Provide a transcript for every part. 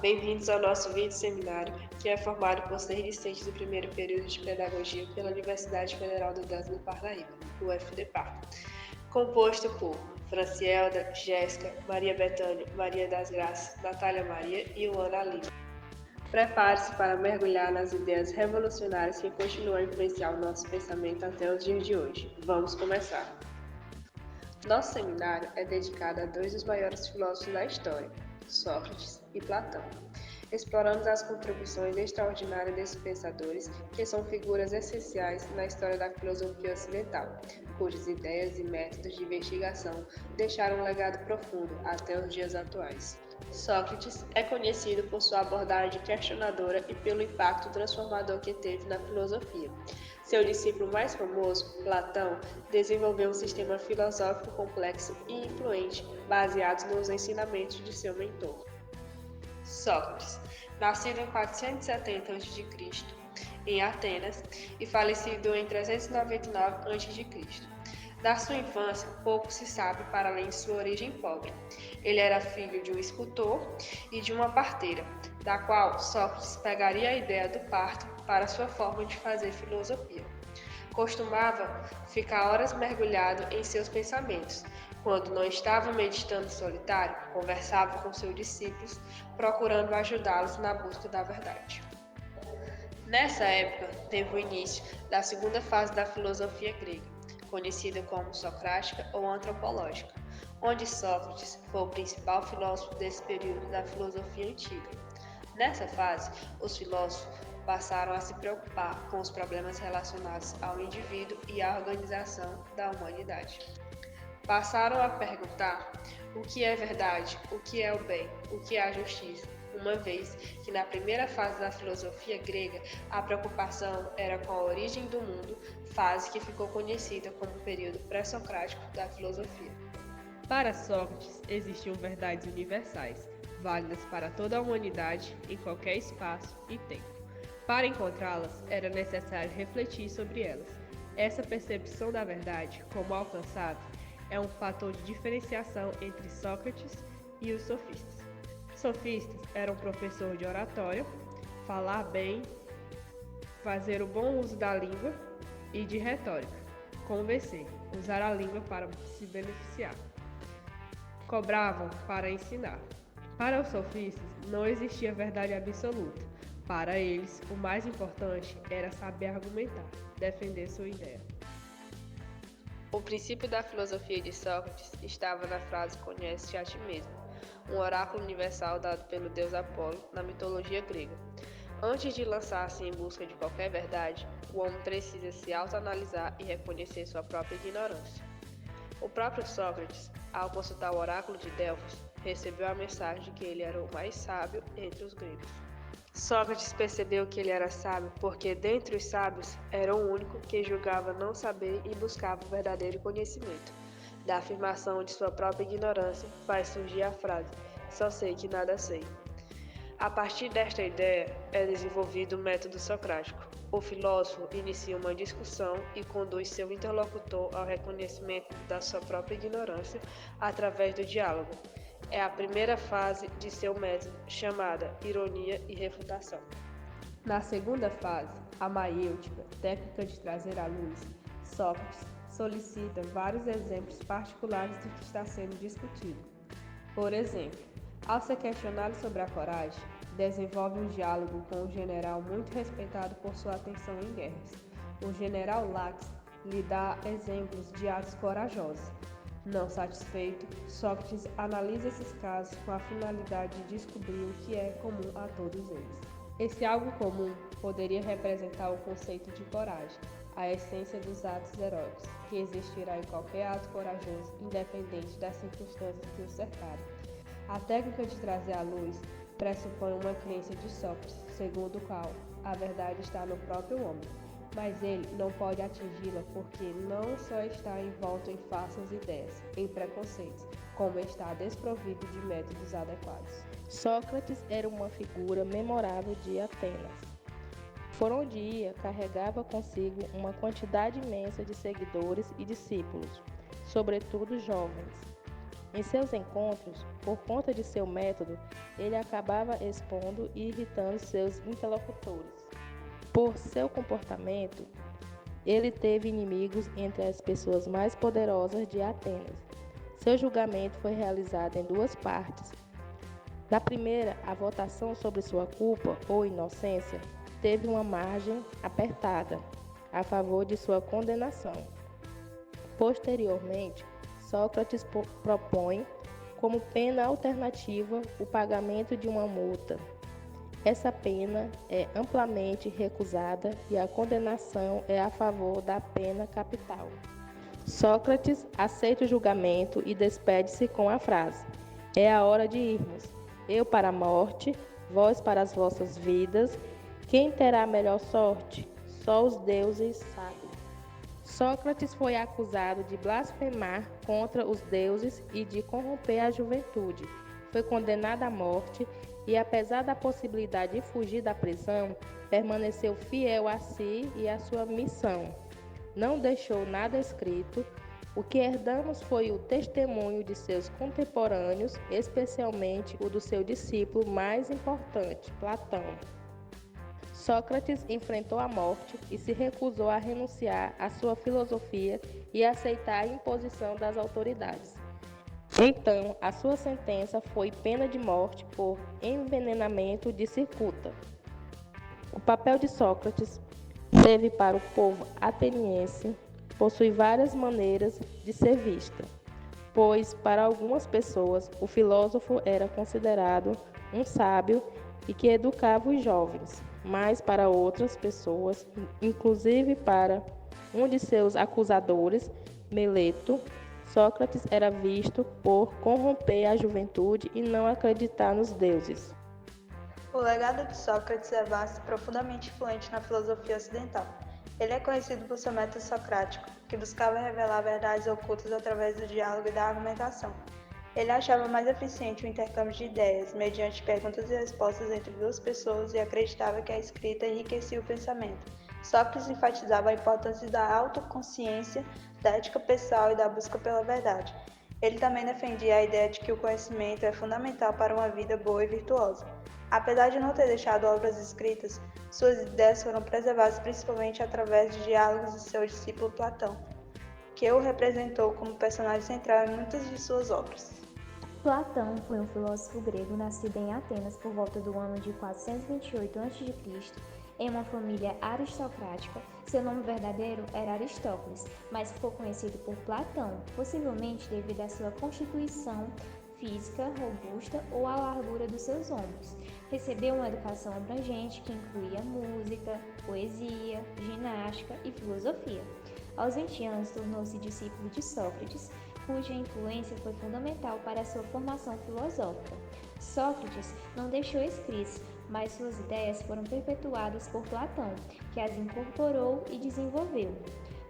bem-vindos ao nosso vídeo seminário, que é formado por 6 discentes do primeiro período de Pedagogia pela Universidade Federal do Delta do Parnaíba, UFDPar, composto por Francielda, Jéssica, Maria Bethânia, Maria das Graças, Natália Maria e Ana Lima. Prepare-se para mergulhar nas ideias revolucionárias que continuam a influenciar o nosso pensamento até os dias de hoje. Vamos começar! Nosso seminário é dedicado a dois dos maiores filósofos da história, Sócrates e Platão. Exploramos as contribuições extraordinárias desses pensadores, que são figuras essenciais na história da filosofia ocidental, cujas ideias e métodos de investigação deixaram um legado profundo até os dias atuais. Sócrates é conhecido por sua abordagem questionadora e pelo impacto transformador que teve na filosofia. Seu discípulo mais famoso, Platão, desenvolveu um sistema filosófico complexo e influente, baseado nos ensinamentos de seu mentor. Sócrates, nascido em 470 a.C., em Atenas, e falecido em 399 a.C. Da sua infância, pouco se sabe para além de sua origem pobre. Ele era filho de um escultor e de uma parteira, da qual Sócrates pegaria a ideia do parto para sua forma de fazer filosofia. Costumava ficar horas mergulhado em seus pensamentos. Quando não estava meditando solitário, conversava com seus discípulos, procurando ajudá-los na busca da verdade. Nessa época, teve o início da segunda fase da filosofia grega, conhecida como socrática ou antropológica, onde Sócrates foi o principal filósofo desse período da filosofia antiga. Nessa fase, os filósofos passaram a se preocupar com os problemas relacionados ao indivíduo e à organização da humanidade. Passaram a perguntar o que é verdade, o que é o bem, o que é a justiça, uma vez que na primeira fase da filosofia grega a preocupação era com a origem do mundo, fase que ficou conhecida como o período pré-socrático da filosofia. Para Sócrates, existiam verdades universais, válidas para toda a humanidade, em qualquer espaço e tempo. Para encontrá-las, era necessário refletir sobre elas. Essa percepção da verdade, como alcançada, é um fator de diferenciação entre Sócrates e os sofistas. Sofistas eram professor de oratória, falar bem, fazer o bom uso da língua e de retórica, convencer, usar a língua para se beneficiar. Cobravam para ensinar. Para os sofistas, não existia verdade absoluta. Para eles, o mais importante era saber argumentar, defender sua ideia. O princípio da filosofia de Sócrates estava na frase "conhece-te a ti mesmo", um oráculo universal dado pelo deus Apolo na mitologia grega. Antes de lançar-se em busca de qualquer verdade, o homem precisa se autoanalisar e reconhecer sua própria ignorância. O próprio Sócrates, ao consultar o oráculo de Delfos, recebeu a mensagem de que ele era o mais sábio entre os gregos. Sócrates percebeu que ele era sábio porque, dentre os sábios, era o único que julgava não saber e buscava o verdadeiro conhecimento. Da afirmação de sua própria ignorância faz surgir a frase "só sei que nada sei". A partir desta ideia é desenvolvido o método socrático. O filósofo inicia uma discussão e conduz seu interlocutor ao reconhecimento da sua própria ignorância através do diálogo. É a primeira fase de seu método, chamada ironia e refutação. Na segunda fase, a maiêutica, técnica de trazer à luz, Sócrates solicita vários exemplos particulares do que está sendo discutido. Por exemplo, ao ser questionado sobre a coragem, desenvolve um diálogo com um general muito respeitado por sua atenção em guerras. O general Lax lhe dá exemplos de atos corajosos. Não satisfeito, Sócrates analisa esses casos com a finalidade de descobrir o que é comum a todos eles. Esse algo comum poderia representar o conceito de coragem, a essência dos atos heróicos, que existirá em qualquer ato corajoso, independente das circunstâncias que o cercarem. A técnica de trazer à luz pressupõe uma crença de Sócrates, segundo o qual a verdade está no próprio homem, mas ele não pode atingi-la porque não só está envolto em falsas ideias, em preconceitos, como está desprovido de métodos adequados. Sócrates era uma figura memorável de Atenas. Por onde ia, carregava consigo uma quantidade imensa de seguidores e discípulos, sobretudo jovens. Em seus encontros, por conta de seu método, ele acabava expondo e irritando seus interlocutores. Por seu comportamento, ele teve inimigos entre as pessoas mais poderosas de Atenas. Seu julgamento foi realizado em duas partes. Da primeira, a votação sobre sua culpa ou inocência teve uma margem apertada a favor de sua condenação. Posteriormente, Sócrates propõe como pena alternativa o pagamento de uma multa. Essa pena é amplamente recusada e a condenação é a favor da pena capital. Sócrates aceita o julgamento e despede-se com a frase: "É a hora de irmos. Eu para a morte, vós para as vossas vidas. Quem terá a melhor sorte? Só os deuses sabem." Sócrates foi acusado de blasfemar contra os deuses e de corromper a juventude. Foi condenado à morte e, apesar da possibilidade de fugir da prisão, permaneceu fiel a si e à sua missão. Não deixou nada escrito. O que herdamos foi o testemunho de seus contemporâneos, especialmente o do seu discípulo mais importante, Platão. Sócrates enfrentou a morte e se recusou a renunciar à sua filosofia e aceitar a imposição das autoridades. Então, a sua sentença foi pena de morte por envenenamento de cicuta. O papel de Sócrates teve para o povo ateniense possui várias maneiras de ser vista, pois para algumas pessoas o filósofo era considerado um sábio e que educava os jovens, mas para outras pessoas, inclusive para um de seus acusadores, Meleto, Sócrates era visto por corromper a juventude e não acreditar nos deuses. O legado de Sócrates é vasto e profundamente influente na filosofia ocidental. Ele é conhecido por seu método socrático, que buscava revelar verdades ocultas através do diálogo e da argumentação. Ele achava mais eficiente o intercâmbio de ideias, mediante perguntas e respostas entre duas pessoas, e acreditava que a escrita enriquecia o pensamento. Sócrates enfatizava a importância da autoconsciência, da ética pessoal e da busca pela verdade. Ele também defendia a ideia de que o conhecimento é fundamental para uma vida boa e virtuosa. Apesar de não ter deixado obras escritas, suas ideias foram preservadas principalmente através de diálogos de seu discípulo Platão, que o representou como personagem central em muitas de suas obras. Platão foi um filósofo grego nascido em Atenas por volta do ano de 428 a.C., em uma família aristocrática. Seu nome verdadeiro era Aristóteles, mas ficou conhecido por Platão, possivelmente devido à sua constituição física robusta ou à largura dos seus ombros. Recebeu uma educação abrangente que incluía música, poesia, ginástica e filosofia. Aos 20 anos, tornou-se discípulo de Sócrates, cuja influência foi fundamental para a sua formação filosófica. Sócrates não deixou escritos, mas suas ideias foram perpetuadas por Platão, que as incorporou e desenvolveu.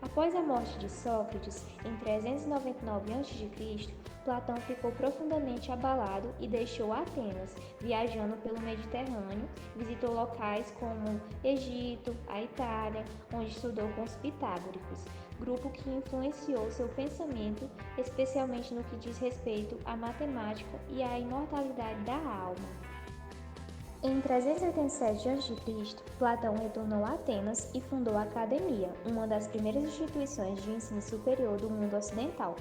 Após a morte de Sócrates, em 399 a.C., Platão ficou profundamente abalado e deixou Atenas, viajando pelo Mediterrâneo, visitou locais como Egito, a Itália, onde estudou com os pitagóricos, grupo que influenciou seu pensamento, especialmente no que diz respeito à matemática e à imortalidade da alma. Em 387 a.C., Platão retornou a Atenas e fundou a Academia, uma das primeiras instituições de ensino superior do mundo ocidental.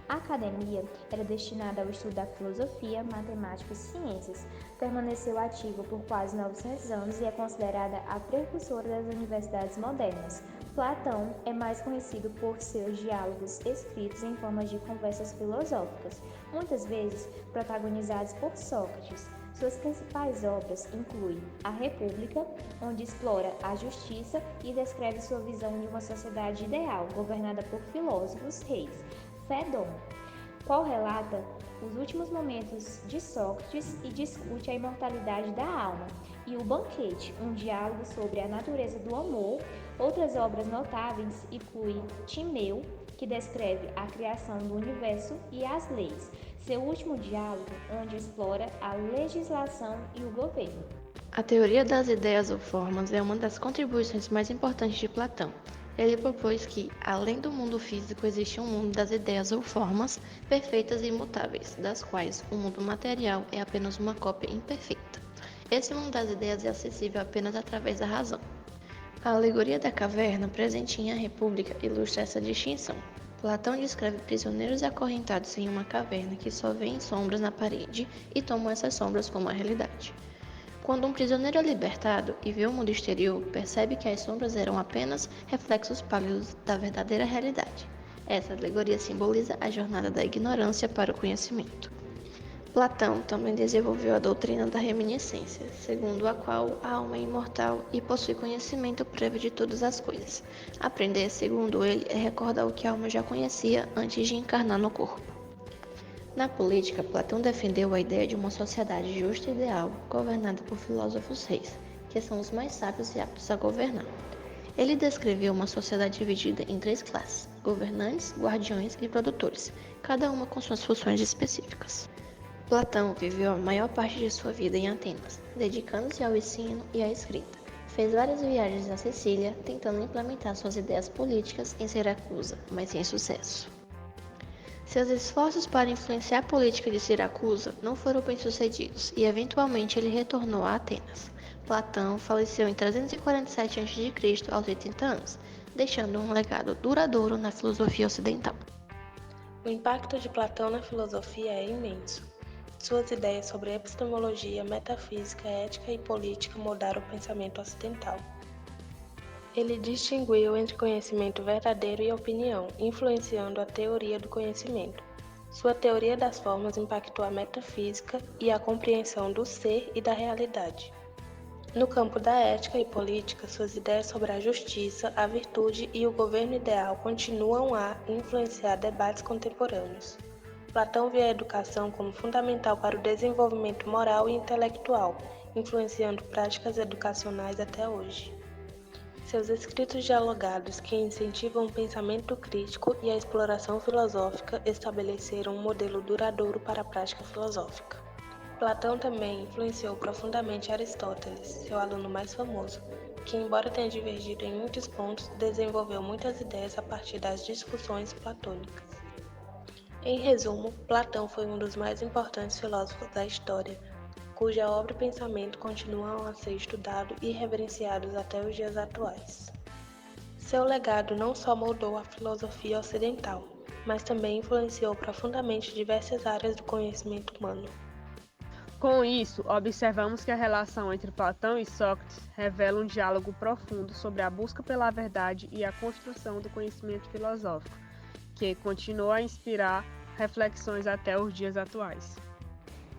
A academia era destinada ao estudo da filosofia, matemática e ciências. Permaneceu ativa por quase 900 anos e é considerada a precursora das universidades modernas. Platão é mais conhecido por seus diálogos escritos em forma de conversas filosóficas, muitas vezes protagonizados por Sócrates. Suas principais obras incluem A República, onde explora a justiça e descreve sua visão de uma sociedade ideal, governada por filósofos reis, Fédon, qual relata os últimos momentos de Sócrates e discute a imortalidade da alma, e O Banquete, um diálogo sobre a natureza do amor. Outras obras notáveis incluem Timeu, que descreve a criação do universo e as leis, seu último diálogo, onde explora a legislação e o governo. A teoria das ideias ou formas é uma das contribuições mais importantes de Platão. Ele propôs que, além do mundo físico, existe um mundo das ideias ou formas perfeitas e imutáveis, das quais o mundo material é apenas uma cópia imperfeita. Esse mundo das ideias é acessível apenas através da razão. A alegoria da caverna, presente em A República, ilustra essa distinção. Platão descreve prisioneiros acorrentados em uma caverna que só veem sombras na parede e tomam essas sombras como a realidade. Quando um prisioneiro é libertado e vê o mundo exterior, percebe que as sombras eram apenas reflexos pálidos da verdadeira realidade. Essa alegoria simboliza a jornada da ignorância para o conhecimento. Platão também desenvolveu a doutrina da reminiscência, segundo a qual a alma é imortal e possui conhecimento prévio de todas as coisas. Aprender, segundo ele, é recordar o que a alma já conhecia antes de encarnar no corpo. Na política, Platão defendeu a ideia de uma sociedade justa e ideal, governada por filósofos reis, que são os mais sábios e aptos a governar. Ele descreveu uma sociedade dividida em 3 classes: governantes, guardiões e produtores, cada uma com suas funções específicas. Platão viveu a maior parte de sua vida em Atenas, dedicando-se ao ensino e à escrita. Fez várias viagens à Sicília, tentando implementar suas ideias políticas em Siracusa, mas sem sucesso. Seus esforços para influenciar a política de Siracusa não foram bem-sucedidos e, eventualmente, ele retornou a Atenas. Platão faleceu em 347 a.C., aos 80 anos, deixando um legado duradouro na filosofia ocidental. O impacto de Platão na filosofia é imenso. Suas ideias sobre epistemologia, metafísica, ética e política mudaram o pensamento ocidental. Ele distinguiu entre conhecimento verdadeiro e opinião, influenciando a teoria do conhecimento. Sua teoria das formas impactou a metafísica e a compreensão do ser e da realidade. No campo da ética e política, suas ideias sobre a justiça, a virtude e o governo ideal continuam a influenciar debates contemporâneos. Platão vê a educação como fundamental para o desenvolvimento moral e intelectual, influenciando práticas educacionais até hoje. Seus escritos dialogados, que incentivam o pensamento crítico e a exploração filosófica, estabeleceram um modelo duradouro para a prática filosófica. Platão também influenciou profundamente Aristóteles, seu aluno mais famoso, que, embora tenha divergido em muitos pontos, desenvolveu muitas ideias a partir das discussões platônicas. Em resumo, Platão foi um dos mais importantes filósofos da história, cuja obra e pensamento continuam a ser estudados e reverenciados até os dias atuais. Seu legado não só moldou a filosofia ocidental, mas também influenciou profundamente diversas áreas do conhecimento humano. Com isso, observamos que a relação entre Platão e Sócrates revela um diálogo profundo sobre a busca pela verdade e a construção do conhecimento filosófico, que continua a inspirar reflexões até os dias atuais.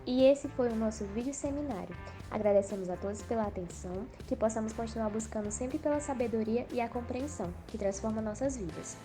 E esse foi o nosso vídeo seminário. Agradecemos a todos pela atenção, que possamos continuar buscando sempre pela sabedoria e a compreensão, que transforma nossas vidas.